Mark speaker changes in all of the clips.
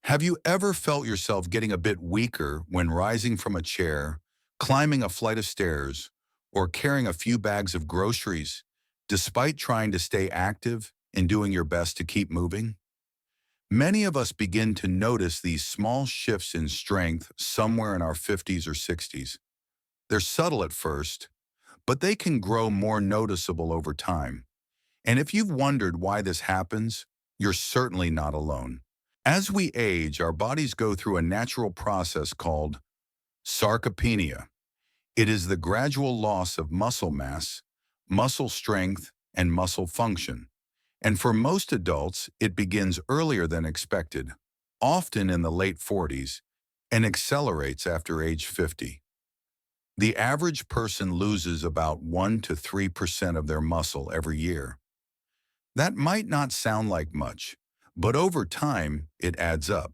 Speaker 1: Have you ever felt yourself getting a bit weaker when rising from a chair, climbing a flight of stairs, or carrying a few bags of groceries, despite trying to stay active and doing your best to keep moving? Many of us begin to notice these small shifts in strength somewhere in our 50s or 60s. They're subtle at first, but they can grow more noticeable over time. And if you've wondered why this happens, you're certainly not alone. As we age, our bodies go through a natural process called sarcopenia. It is the gradual loss of muscle mass, muscle strength, and muscle function. And for most adults, it begins earlier than expected, often in the late 40s, and accelerates after age 50. The average person loses about 1 to 3% of their muscle every year. That might not sound like much, but over time, it adds up.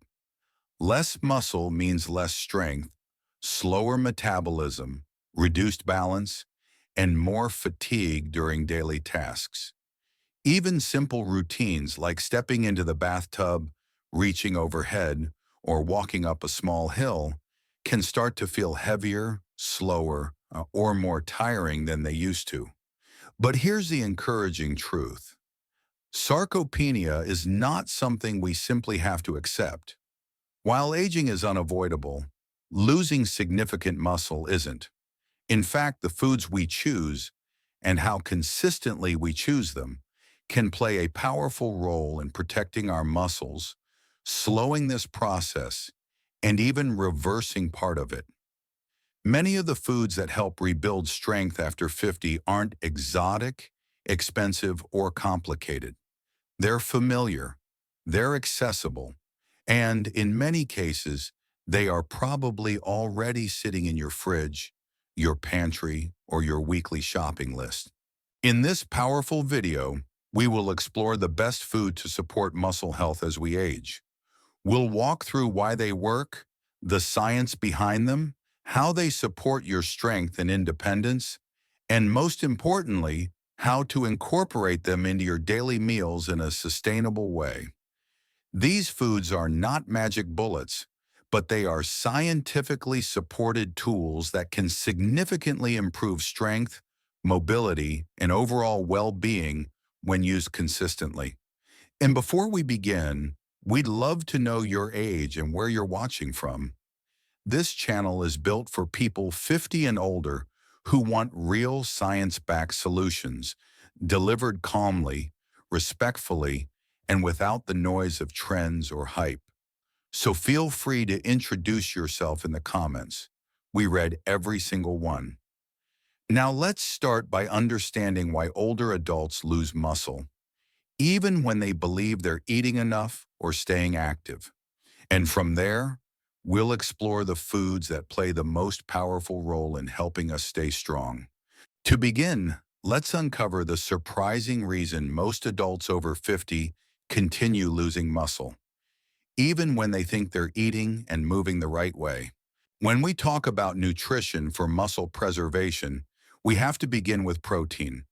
Speaker 1: Less muscle means less strength, slower metabolism, reduced balance, and more fatigue during daily tasks. Even simple routines like stepping into the bathtub, reaching overhead, or walking up a small hill can start to feel heavier, slower, or more tiring than they used to. But here's the encouraging truth. Sarcopenia is not something we simply have to accept. While aging is unavoidable, losing significant muscle isn't. In fact, the foods we choose and how consistently we choose them can play a powerful role in protecting our muscles, slowing this process, and even reversing part of it. Many of the foods that help rebuild strength after 50 aren't exotic, expensive, or complicated. They're familiar, they're accessible, and in many cases, they are probably already sitting in your fridge, your pantry, or your weekly shopping list. In this powerful video, we will explore the best food to support muscle health as we age. We'll walk through why they work, the science behind them, how they support your strength and independence, and most importantly, how to incorporate them into your daily meals in a sustainable way. These foods are not magic bullets, but they are scientifically supported tools that can significantly improve strength, mobility, and overall well-being when used consistently. And before we begin, we'd love to know your age and where you're watching from. This channel is built for people 50 and older who want real science-backed solutions, delivered calmly, respectfully, and without the noise of trends or hype. So feel free to introduce yourself in the comments. We read every single one. Now let's start by understanding why older adults lose muscle, even when they believe they're eating enough or staying active. And from there, we'll explore the foods that play the most powerful role in helping us stay strong. To begin, let's uncover the surprising reason most adults over 50 continue losing muscle, even when they think they're eating and moving the right way. When we talk about nutrition for muscle preservation, we have to begin with protein,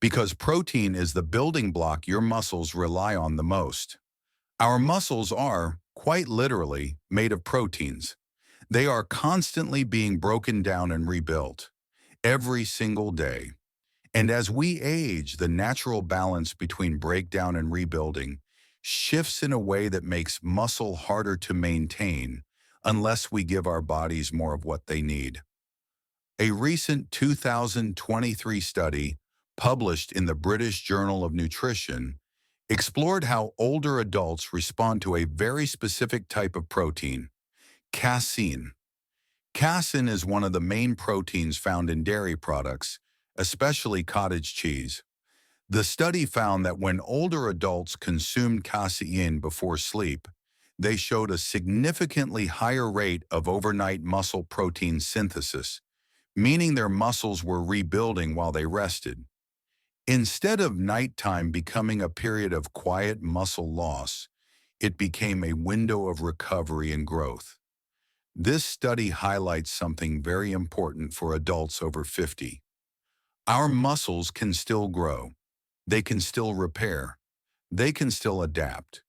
Speaker 1: because protein is the building block your muscles rely on the most. Our muscles are, quite literally, made of proteins. They are constantly being broken down and rebuilt, every single day. And as we age, the natural balance between breakdown and rebuilding shifts in a way that makes muscle harder to maintain unless we give our bodies more of what they need. A recent 2023 study published in the British Journal of Nutrition explored how older adults respond to a very specific type of protein, casein. Casein is one of the main proteins found in dairy products, especially cottage cheese. The study found that when older adults consumed casein before sleep, they showed a significantly higher rate of overnight muscle protein synthesis, meaning their muscles were rebuilding while they rested. Instead of nighttime becoming a period of quiet muscle loss, it became a window of recovery and growth. This study highlights something very important for adults over 50. Our muscles can still grow, they can still repair, they can still adapt,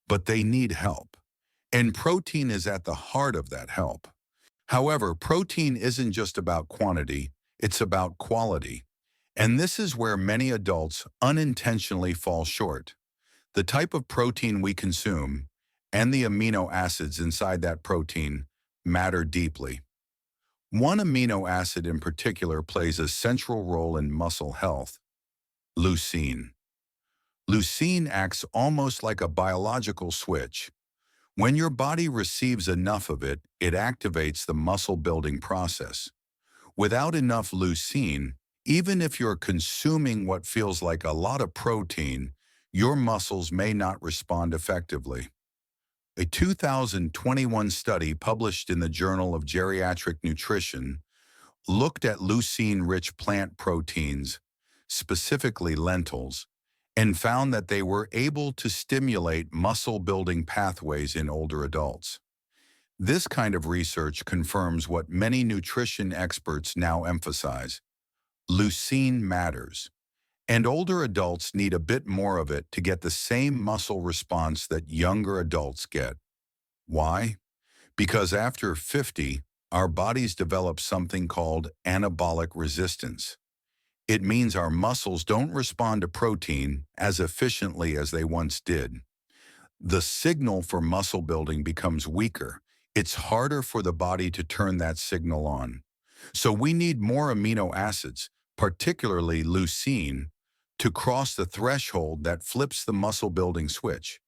Speaker 1: but they need help. And protein is at the heart of that help. However, protein isn't just about quantity, it's about quality. And this is where many adults unintentionally fall short. The type of protein we consume and the amino acids inside that protein matter deeply. One amino acid in particular plays a central role in muscle health: leucine. Leucine acts almost like a biological switch. When your body receives enough of it, it activates the muscle-building process. Without enough leucine, even if you're consuming what feels like a lot of protein, your muscles may not respond effectively. A 2021 study published in the Journal of Geriatric Nutrition looked at leucine-rich plant proteins, specifically lentils, and found that they were able to stimulate muscle-building pathways in older adults. This kind of research confirms what many nutrition experts now emphasize: leucine matters, and older adults need a bit more of it to get the same muscle response that younger adults get. Why? Because after 50, our bodies develop something called anabolic resistance. It means our muscles don't respond to protein as efficiently as they once did. The signal for muscle building becomes weaker. It's harder for the body to turn that signal on. So we need more amino acids, particularly leucine, to cross the threshold that flips the muscle building switch.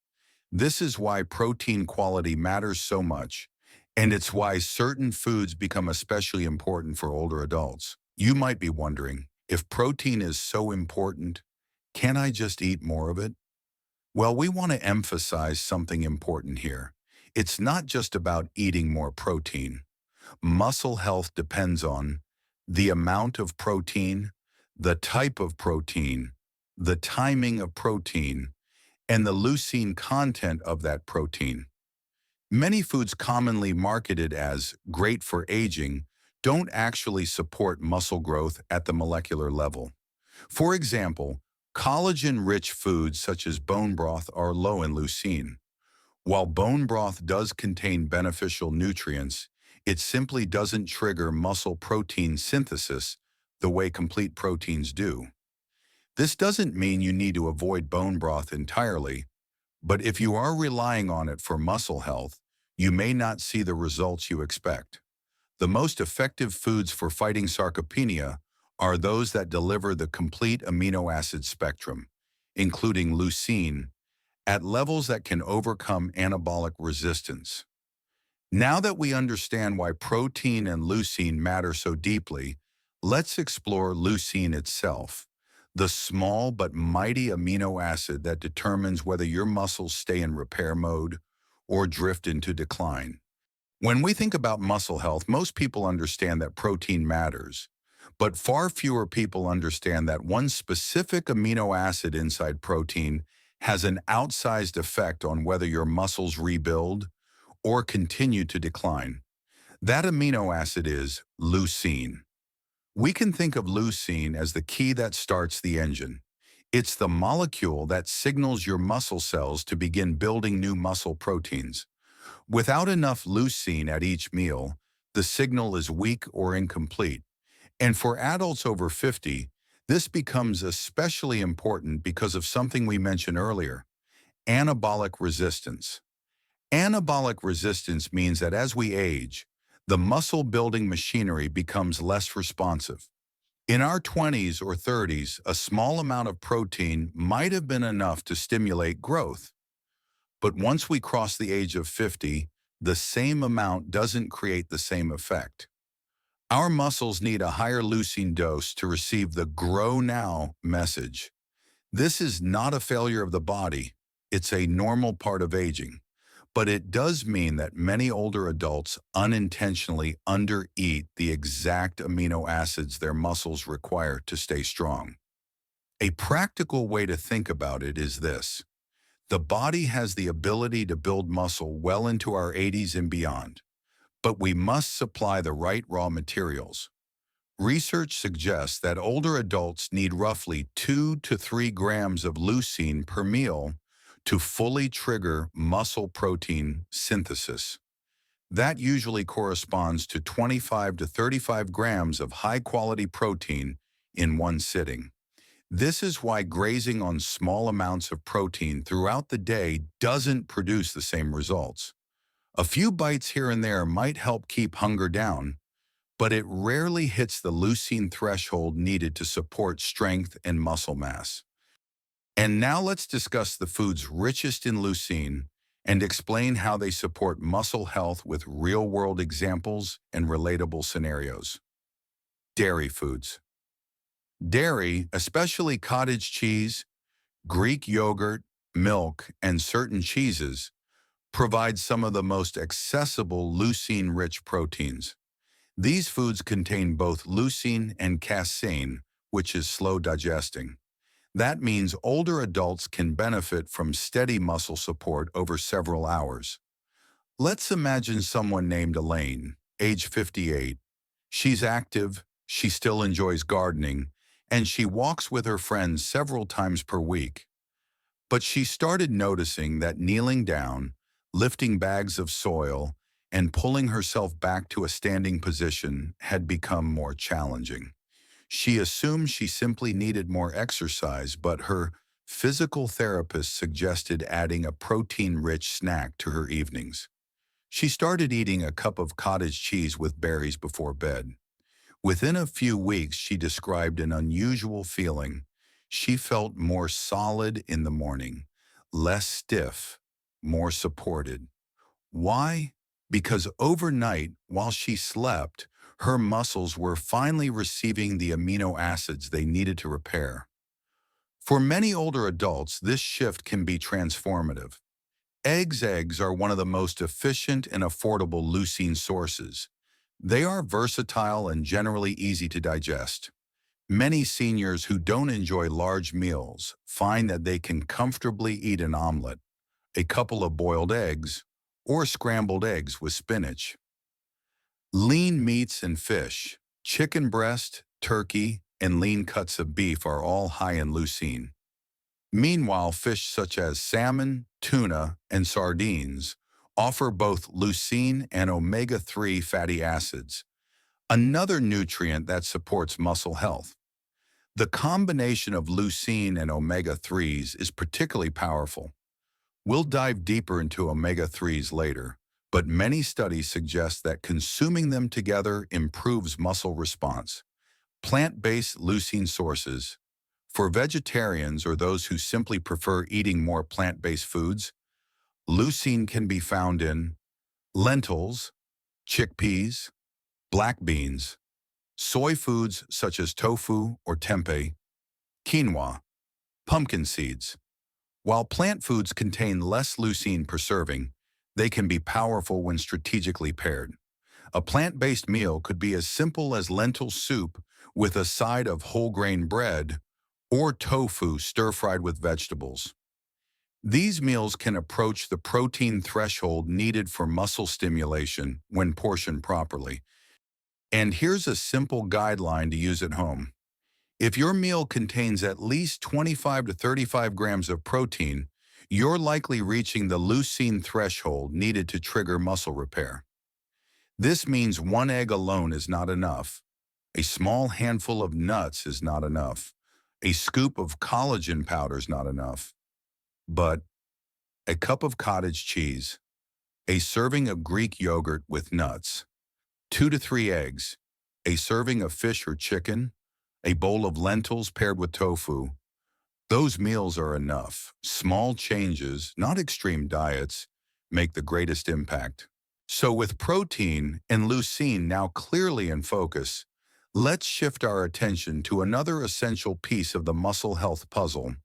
Speaker 1: This is why protein quality matters so much, and it's why certain foods become especially important for older adults. You might be wondering, if protein is so important, can I just eat more of it? Well, we want to emphasize something important here. It's not just about eating more protein. Muscle health depends on the amount of protein, the type of protein, the timing of protein, and the leucine content of that protein. Many foods commonly marketed as great for aging don't actually support muscle growth at the molecular level. For example, collagen-rich foods such as bone broth are low in leucine. While bone broth does contain beneficial nutrients, it simply doesn't trigger muscle protein synthesis the way complete proteins do. This doesn't mean you need to avoid bone broth entirely, but if you are relying on it for muscle health, you may not see the results you expect. The most effective foods for fighting sarcopenia are those that deliver the complete amino acid spectrum, including leucine, at levels that can overcome anabolic resistance. Now that we understand why protein and leucine matter so deeply, let's explore leucine itself, the small but mighty amino acid that determines whether your muscles stay in repair mode or drift into decline. When we think about muscle health, most people understand that protein matters, but far fewer people understand that one specific amino acid inside protein has an outsized effect on whether your muscles rebuild or continue to decline. That amino acid is leucine. We can think of leucine as the key that starts the engine. It's the molecule that signals your muscle cells to begin building new muscle proteins. Without enough leucine at each meal, the signal is weak or incomplete. And for adults over 50, this becomes especially important because of something we mentioned earlier: anabolic resistance. Anabolic resistance means that as we age, the muscle-building machinery becomes less responsive. In our 20s or 30s, a small amount of protein might have been enough to stimulate growth. But once we cross the age of 50, the same amount doesn't create the same effect. Our muscles need a higher leucine dose to receive the "grow now" message. This is not a failure of the body, it's a normal part of aging. But it does mean that many older adults unintentionally undereat the exact amino acids their muscles require to stay strong. A practical way to think about it is this: the body has the ability to build muscle well into our 80s and beyond, but we must supply the right raw materials. Research suggests that older adults need roughly 2 to 3 grams of leucine per meal to fully trigger muscle protein synthesis. That usually corresponds to 25 to 35 grams of high-quality protein in one sitting. This is why grazing on small amounts of protein throughout the day doesn't produce the same results. A few bites here and there might help keep hunger down, but it rarely hits the leucine threshold needed to support strength and muscle mass. And now let's discuss the foods richest in leucine and explain how they support muscle health with real-world examples and relatable scenarios. Dairy foods. Dairy, especially cottage cheese, Greek yogurt, milk, and certain cheeses, provides some of the most accessible leucine-rich proteins. These foods contain both leucine and casein, which is slow digesting. That means older adults can benefit from steady muscle support over several hours. Let's imagine someone named Elaine, age 58. She's active, she still enjoys gardening, and she walks with her friends several times per week. But she started noticing that kneeling down, lifting bags of soil, and pulling herself back to a standing position had become more challenging. She assumed she simply needed more exercise, but her physical therapist suggested adding a protein-rich snack to her evenings. She started eating a cup of cottage cheese with berries before bed. Within a few weeks, she described an unusual feeling. She felt more solid in the morning, less stiff, more supported. Why? Because overnight, while she slept, her muscles were finally receiving the amino acids they needed to repair. For many older adults, this shift can be transformative. Eggs are one of the most efficient and affordable leucine sources. They are versatile and generally easy to digest. Many seniors who don't enjoy large meals find that they can comfortably eat an omelet, a couple of boiled eggs, or scrambled eggs with spinach. Lean meats and fish, chicken breast, turkey, and lean cuts of beef are all high in leucine. Meanwhile, fish such as salmon, tuna, and sardines offer both leucine and omega-3 fatty acids, another nutrient that supports muscle health. The combination of leucine and omega-3s is particularly powerful. We'll dive deeper into omega-3s later, but many studies suggest that consuming them together improves muscle response. Plant-based leucine sources. For vegetarians or those who simply prefer eating more plant-based foods, leucine can be found in lentils, chickpeas, black beans, soy foods such as tofu or tempeh, quinoa, pumpkin seeds. While plant foods contain less leucine per serving, they can be powerful when strategically paired. A plant-based meal could be as simple as lentil soup with a side of whole grain bread or tofu stir-fried with vegetables. These meals can approach the protein threshold needed for muscle stimulation when portioned properly. And here's a simple guideline to use at home. If your meal contains at least 25 to 35 grams of protein, you're likely reaching the leucine threshold needed to trigger muscle repair. This means one egg alone is not enough. A small handful of nuts is not enough. A scoop of collagen powder is not enough. But a cup of cottage cheese, a serving of Greek yogurt with nuts, 2 to 3 eggs, a serving of fish or chicken, a bowl of lentils paired with tofu. Those meals are enough. Small changes, not extreme diets, make the greatest impact. So with protein and leucine now clearly in focus, let's shift our attention to another essential piece of the muscle health puzzle: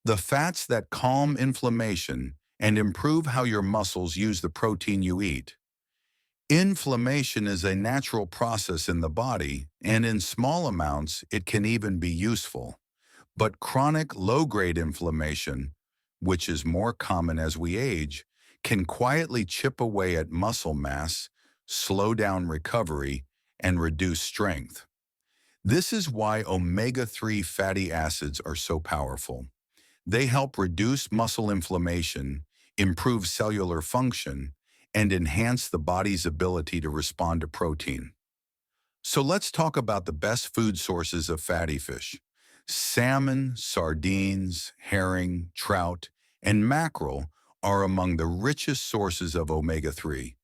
Speaker 1: the fats that calm inflammation and improve how your muscles use the protein you eat. Inflammation is a natural process in the body, and in small amounts, it can even be useful. But chronic low-grade inflammation, which is more common as we age, can quietly chip away at muscle mass, slow down recovery, and reduce strength. This is why omega-3 fatty acids are so powerful. They help reduce muscle inflammation, improve cellular function, and enhance the body's ability to respond to protein. So let's talk about the best food sources of fatty fish. Salmon, sardines, herring, trout, and mackerel are among the richest sources of omega-3.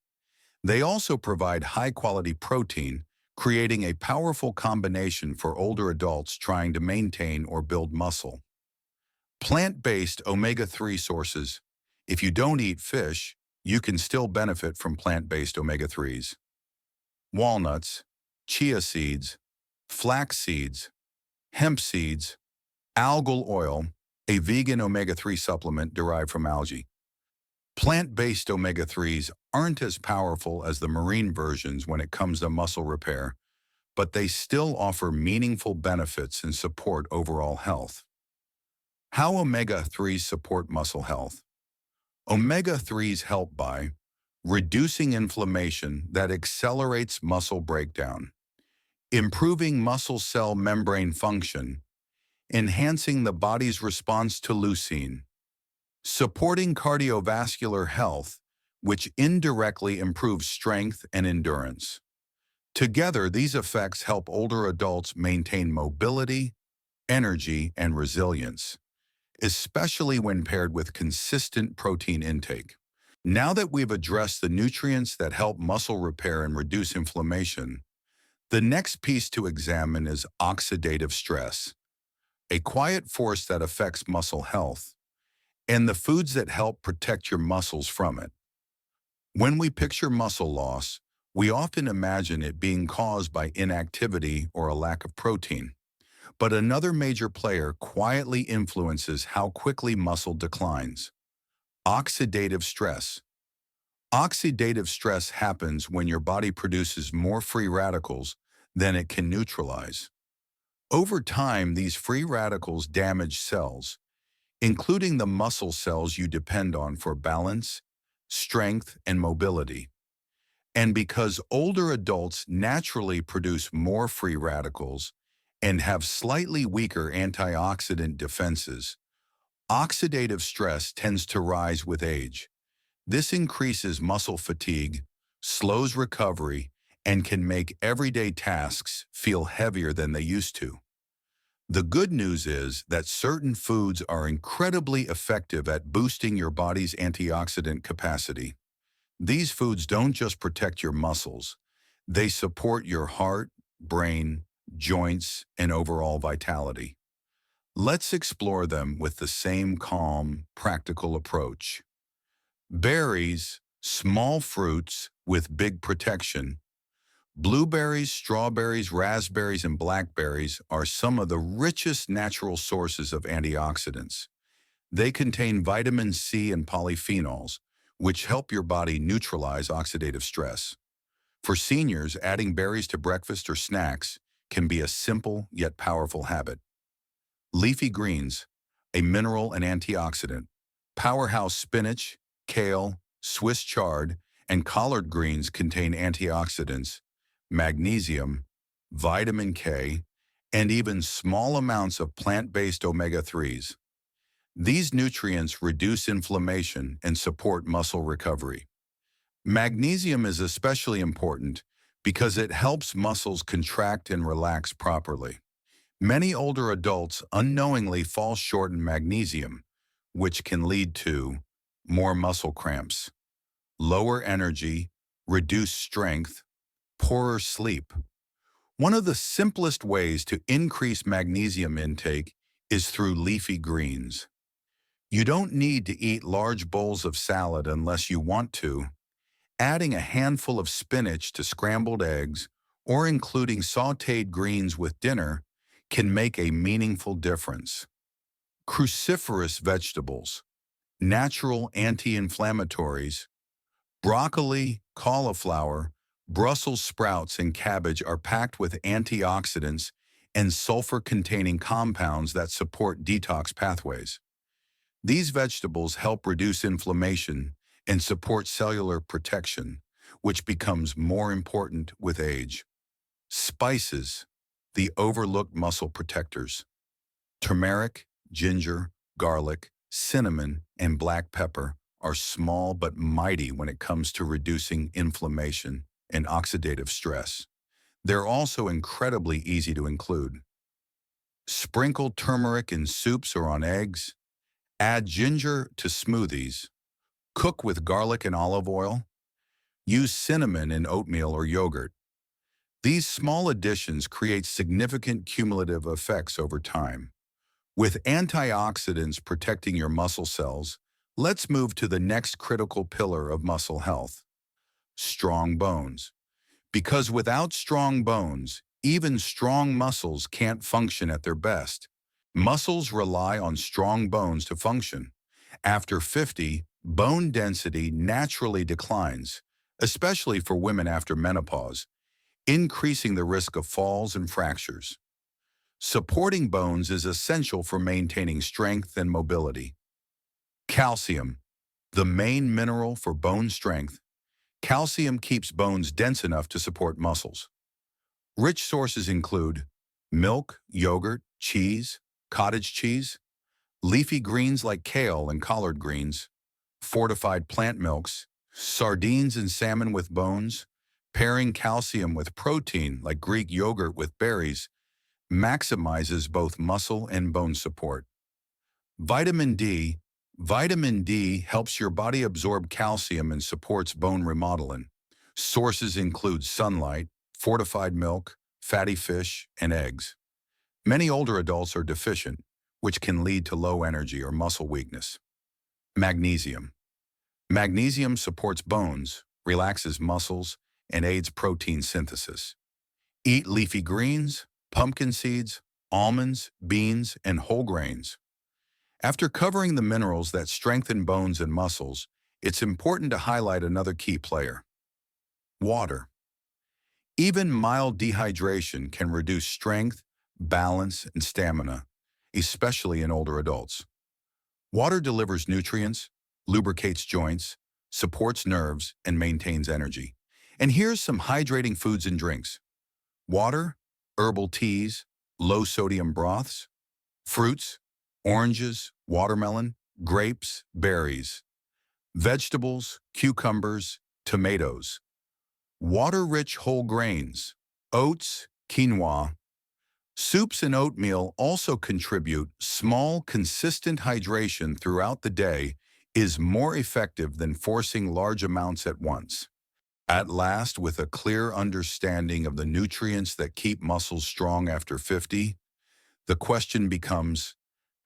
Speaker 1: They also provide high-quality protein, creating a powerful combination for older adults trying to maintain or build muscle. Plant-based omega-3 sources. If you don't eat fish, you can still benefit from plant-based omega-3s. Walnuts, chia seeds, flax seeds, hemp seeds, algal oil, a vegan omega-3 supplement derived from algae. Plant-based omega-3s aren't as powerful as the marine versions when it comes to muscle repair, but they still offer meaningful benefits and support overall health. How omega-3s support muscle health? Omega-3s help by reducing inflammation that accelerates muscle breakdown, improving muscle cell membrane function, enhancing the body's response to leucine, supporting cardiovascular health, which indirectly improves strength and endurance. Together, these effects help older adults maintain mobility, energy, and resilience, especially when paired with consistent protein intake. Now that we've addressed the nutrients that help muscle repair and reduce inflammation, the next piece to examine is oxidative stress, a quiet force that affects muscle health, and the foods that help protect your muscles from it. When we picture muscle loss, we often imagine it being caused by inactivity or a lack of protein. But another major player quietly influences how quickly muscle declines: oxidative stress. Oxidative stress happens when your body produces more free radicals than it can neutralize. Over time, these free radicals damage cells, including the muscle cells you depend on for balance, strength, and mobility. And because older adults naturally produce more free radicals and have slightly weaker antioxidant defenses, oxidative stress tends to rise with age. This increases muscle fatigue, slows recovery, and can make everyday tasks feel heavier than they used to. The good news is that certain foods are incredibly effective at boosting your body's antioxidant capacity. These foods don't just protect your muscles, they support your heart, brain, joints, and overall vitality. Let's explore them with the same calm, practical approach. Berries, small fruits with big protection. Blueberries, strawberries, raspberries, and blackberries are some of the richest natural sources of antioxidants. They contain vitamin C and polyphenols, which help your body neutralize oxidative stress. For seniors, adding berries to breakfast or snacks can be a simple yet powerful habit. Leafy greens, a mineral and antioxidant. Powerhouse spinach, kale, Swiss chard, and collard greens contain antioxidants, magnesium, vitamin K, and even small amounts of plant-based omega-3s. These nutrients reduce inflammation and support muscle recovery. Magnesium is especially important because it helps muscles contract and relax properly. Many older adults unknowingly fall short in magnesium, which can lead to more muscle cramps, lower energy, reduced strength, poorer sleep. One of the simplest ways to increase magnesium intake is through leafy greens. You don't need to eat large bowls of salad unless you want to. Adding a handful of spinach to scrambled eggs or including sautéed greens with dinner can make a meaningful difference. Cruciferous vegetables, natural anti-inflammatories. Broccoli, cauliflower, Brussels sprouts, and cabbage are packed with antioxidants and sulfur-containing compounds that support detox pathways. These vegetables help reduce inflammation and support cellular protection, which becomes more important with age. Spices, the overlooked muscle protectors. Turmeric, ginger, garlic, cinnamon, and black pepper are small but mighty when it comes to reducing inflammation and oxidative stress. They're also incredibly easy to include. Sprinkle turmeric in soups or on eggs. Add ginger to smoothies. Cook with garlic and olive oil. Use cinnamon in oatmeal or yogurt. These small additions create significant cumulative effects over time. With antioxidants protecting your muscle cells, let's move to the next critical pillar of muscle health: strong bones. Because without strong bones, even strong muscles can't function at their best. Muscles rely on strong bones to function. After 50, bone density naturally declines, especially for women after menopause, increasing the risk of falls and fractures. Supporting bones is essential for maintaining strength and mobility. Calcium, the main mineral for bone strength. Calcium keeps bones dense enough to support muscles. Rich sources include milk, yogurt, cheese, cottage cheese, leafy greens like kale and collard greens, fortified plant milks, sardines and salmon with bones. Pairing calcium with protein like Greek yogurt with berries maximizes both muscle and bone support. Vitamin D. Vitamin D helps your body absorb calcium and supports bone remodeling. Sources include sunlight, fortified milk, fatty fish, and eggs. Many older adults are deficient, which can lead to low energy or muscle weakness. Magnesium. Magnesium supports bones, relaxes muscles, and aids protein synthesis. Eat leafy greens, pumpkin seeds, almonds, beans, and whole grains. After covering the minerals that strengthen bones and muscles, it's important to highlight another key player: water. Even mild dehydration can reduce strength, balance, and stamina, especially in older adults. Water delivers nutrients, lubricates joints, supports nerves, and maintains energy. And here's some hydrating foods and drinks: water, herbal teas, low-sodium broths, fruits, oranges, watermelon, grapes, berries, vegetables, cucumbers, tomatoes, water-rich whole grains, oats, quinoa. Soups and oatmeal also contribute. Small, consistent hydration throughout the day is more effective than forcing large amounts at once. At last, with a clear understanding of the nutrients that keep muscles strong after 50, the question becomes,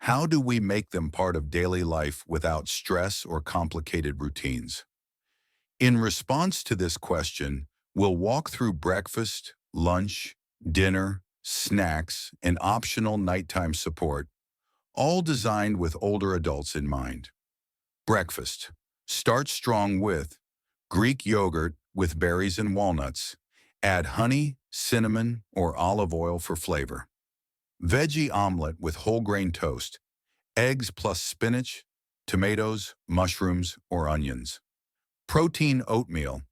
Speaker 1: how do we make them part of daily life without stress or complicated routines? In response to this question, we'll walk through breakfast, lunch, dinner, snacks, and optional nighttime support, all designed with older adults in mind. Breakfast. Start strong with Greek yogurt with berries and walnuts. Add honey, cinnamon, or olive oil for flavor. Veggie omelet with whole grain toast. Eggs plus spinach, tomatoes, mushrooms, or onions. Protein oatmeal.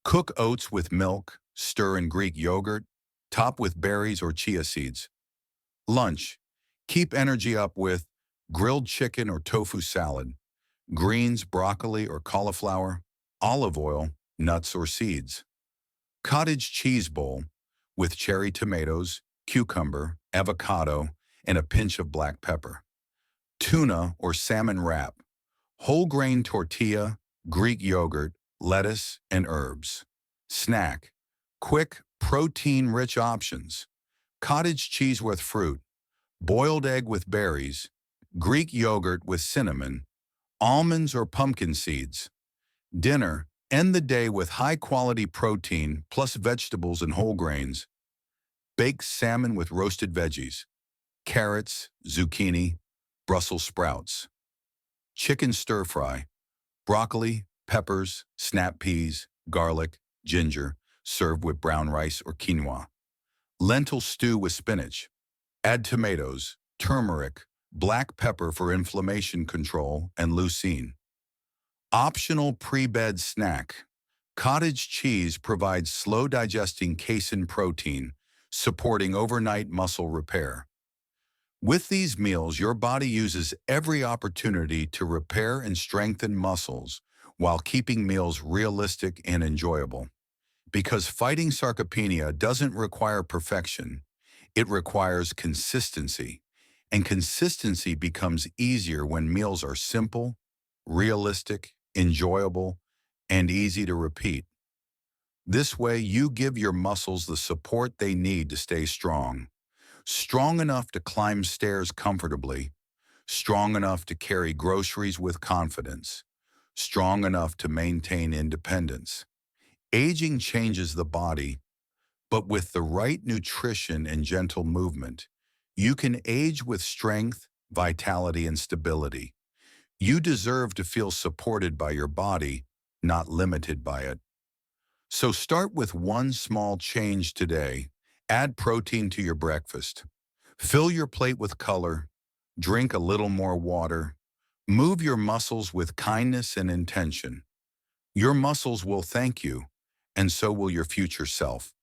Speaker 1: Cook oats with milk, stir in Greek yogurt, top with berries or chia seeds. Lunch. Keep energy up with grilled chicken or tofu salad, greens, broccoli or cauliflower, olive oil, nuts or seeds. Cottage cheese bowl with cherry tomatoes, cucumber, avocado, and a pinch of black pepper. Tuna or salmon wrap, whole grain tortilla, Greek yogurt, lettuce, and herbs. Snack. Quick, protein-rich options: cottage cheese with fruit, boiled egg with berries, Greek yogurt with cinnamon, almonds or pumpkin seeds. Dinner. End the day with high-quality protein plus vegetables and whole grains. Baked salmon with roasted veggies, carrots, zucchini, Brussels sprouts. Chicken stir-fry, broccoli, peppers, snap peas, garlic, ginger, served with brown rice or quinoa. Lentil stew with spinach. Add tomatoes, turmeric, black pepper for inflammation control, and leucine. Optional pre-bed snack. Cottage cheese provides slow-digesting casein protein, supporting overnight muscle repair. With these meals, your body uses every opportunity to repair and strengthen muscles while keeping meals realistic and enjoyable. Because fighting sarcopenia doesn't require perfection, it requires consistency. And consistency becomes easier when meals are simple, realistic, enjoyable, and easy to repeat. This way, you give your muscles the support they need to stay strong. Strong enough to climb stairs comfortably, strong enough to carry groceries with confidence, strong enough to maintain independence. Aging changes the body, but with the right nutrition and gentle movement, you can age with strength, vitality, and stability. You deserve to feel supported by your body, not limited by it. So start with one small change today. Add protein to your breakfast. Fill your plate with color. Drink a little more water. Move your muscles with kindness and intention. Your muscles will thank you, and so will your future self.